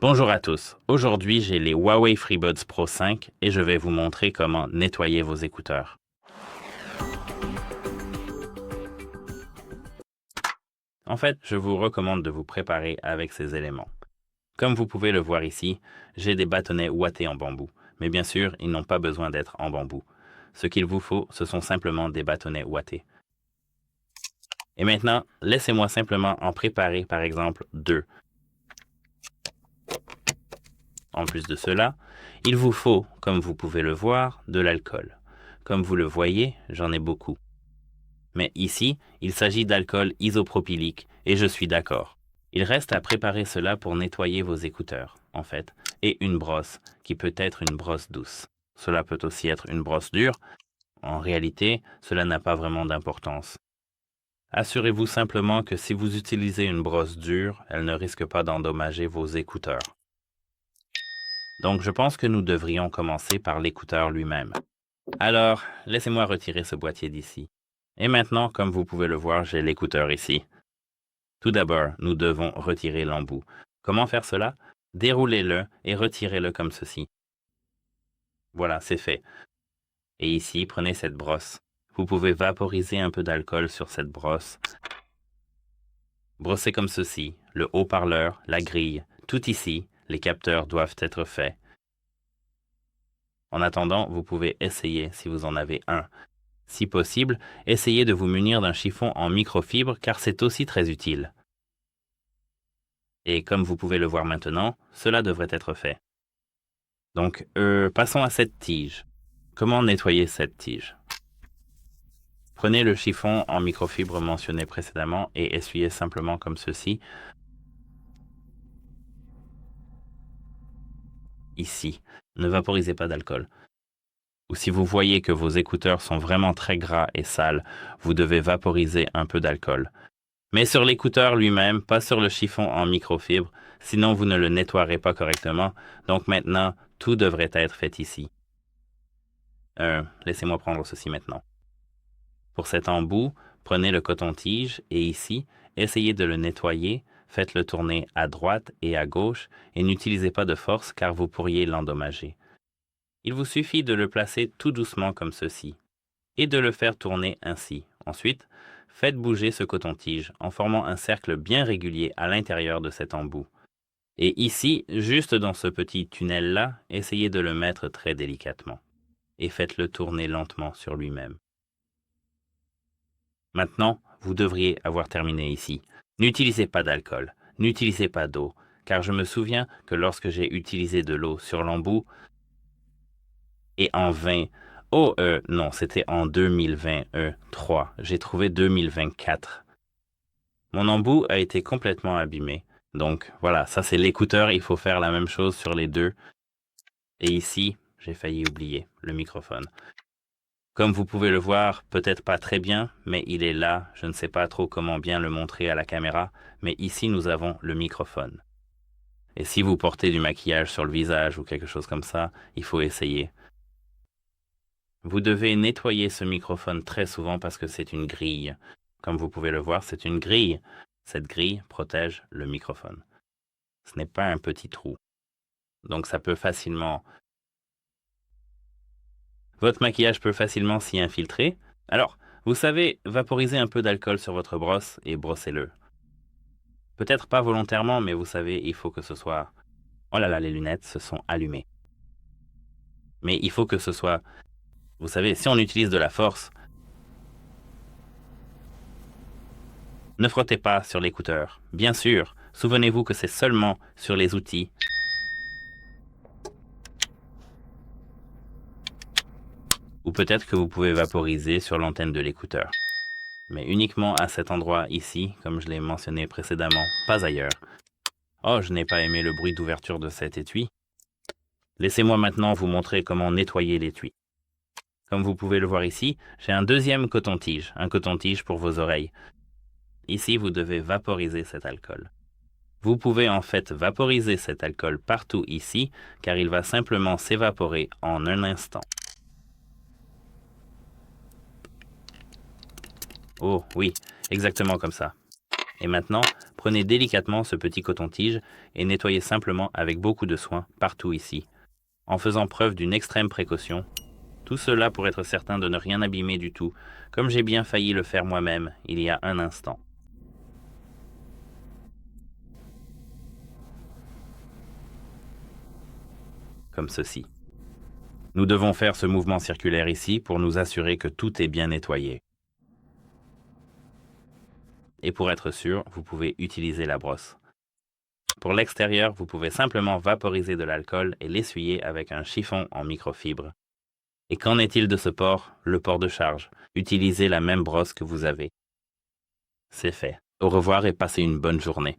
Bonjour à tous, aujourd'hui j'ai les Huawei FreeBuds Pro 5 et je vais vous montrer comment nettoyer vos écouteurs. En fait, je vous recommande de vous préparer avec ces éléments. Comme vous pouvez le voir ici, j'ai des bâtonnets ouatés en bambou, mais bien sûr, ils n'ont pas besoin d'être en bambou. Ce qu'il vous faut, ce sont simplement des bâtonnets ouatés. Et maintenant, laissez-moi simplement en préparer par exemple 2. En plus de cela, il vous faut, comme vous pouvez le voir, de l'alcool. Comme vous le voyez, j'en ai beaucoup. Mais ici, il s'agit d'alcool isopropylique et je suis d'accord. Il reste à préparer cela pour nettoyer vos écouteurs, en fait, et une brosse, qui peut être une brosse douce. Cela peut aussi être une brosse dure. En réalité, cela n'a pas vraiment d'importance. Assurez-vous simplement que si vous utilisez une brosse dure, elle ne risque pas d'endommager vos écouteurs. Donc je pense que nous devrions commencer par l'écouteur lui-même. Alors, laissez-moi retirer ce boîtier d'ici. Et maintenant, comme vous pouvez le voir, j'ai l'écouteur ici. Tout d'abord, nous devons retirer l'embout. Comment faire cela? Déroulez-le et retirez-le comme ceci. Voilà, c'est fait. Et ici, prenez cette brosse. Vous pouvez vaporiser un peu d'alcool sur cette brosse. Brossez comme ceci, le haut-parleur, la grille, tout ici, les capteurs doivent être faits. En attendant, vous pouvez essayer si vous en avez un. Si possible, essayez de vous munir d'un chiffon en microfibre car c'est aussi très utile. Et comme vous pouvez le voir maintenant, cela devrait être fait. Donc, passons à cette tige. Comment nettoyer cette tige? Prenez le chiffon en microfibre mentionné précédemment et essuyez simplement comme ceci. Ici, ne vaporisez pas d'alcool. Ou si vous voyez que vos écouteurs sont vraiment très gras et sales, vous devez vaporiser un peu d'alcool. Mais sur l'écouteur lui-même, pas sur le chiffon en microfibre, sinon vous ne le nettoierez pas correctement. Donc maintenant, tout devrait être fait ici. Laissez-moi prendre ceci maintenant. Pour cet embout, prenez le coton-tige et ici, essayez de le nettoyer, faites-le tourner à droite et à gauche et n'utilisez pas de force car vous pourriez l'endommager. Il vous suffit de le placer tout doucement comme ceci et de le faire tourner ainsi. Ensuite, faites bouger ce coton-tige en formant un cercle bien régulier à l'intérieur de cet embout. Et ici, juste dans ce petit tunnel-là, essayez de le mettre très délicatement et faites-le tourner lentement sur lui-même. Maintenant, vous devriez avoir terminé ici. N'utilisez pas d'alcool, n'utilisez pas d'eau, car je me souviens que lorsque j'ai utilisé de l'eau sur l'embout, et en vain, non, c'était en 2023, j'ai trouvé 2024. Mon embout a été complètement abîmé. Donc voilà, ça c'est l'écouteur, il faut faire la même chose sur les deux. Et ici, j'ai failli oublier le microphone. Comme vous pouvez le voir, peut-être pas très bien, mais il est là. Je ne sais pas trop comment bien le montrer à la caméra, mais ici nous avons le microphone. Et si vous portez du maquillage sur le visage ou quelque chose comme ça, il faut essayer. Vous devez nettoyer ce microphone très souvent parce que c'est une grille. Comme vous pouvez le voir, c'est une grille. Cette grille protège le microphone. Ce n'est pas un petit trou. Donc ça peut facilement... Votre maquillage peut facilement s'y infiltrer. Alors, vous savez, vaporisez un peu d'alcool sur votre brosse et brossez-le. Peut-être pas volontairement, mais vous savez, il faut que ce soit... Oh là là, les lunettes se sont allumées. Mais il faut que ce soit... Vous savez, si on utilise de la force, ne frottez pas sur l'écouteur. Bien sûr, souvenez-vous que c'est seulement sur les outils. Ou peut-être que vous pouvez vaporiser sur l'antenne de l'écouteur. Mais uniquement à cet endroit ici, comme je l'ai mentionné précédemment, pas ailleurs. Oh, je n'ai pas aimé le bruit d'ouverture de cet étui. Laissez-moi maintenant vous montrer comment nettoyer l'étui. Comme vous pouvez le voir ici, j'ai un deuxième coton-tige, un coton-tige pour vos oreilles. Ici, vous devez vaporiser cet alcool. Vous pouvez en fait vaporiser cet alcool partout ici, car il va simplement s'évaporer en un instant. Oh oui, exactement comme ça. Et maintenant, prenez délicatement ce petit coton-tige et nettoyez simplement avec beaucoup de soin partout ici, en faisant preuve d'une extrême précaution. Tout cela pour être certain de ne rien abîmer du tout, comme j'ai bien failli le faire moi-même il y a un instant. Comme ceci. Nous devons faire ce mouvement circulaire ici pour nous assurer que tout est bien nettoyé. Et pour être sûr, vous pouvez utiliser la brosse. Pour l'extérieur, vous pouvez simplement vaporiser de l'alcool et l'essuyer avec un chiffon en microfibre. Et qu'en est-il de ce port, le port de charge? Utilisez la même brosse que vous avez. C'est fait. Au revoir et passez une bonne journée.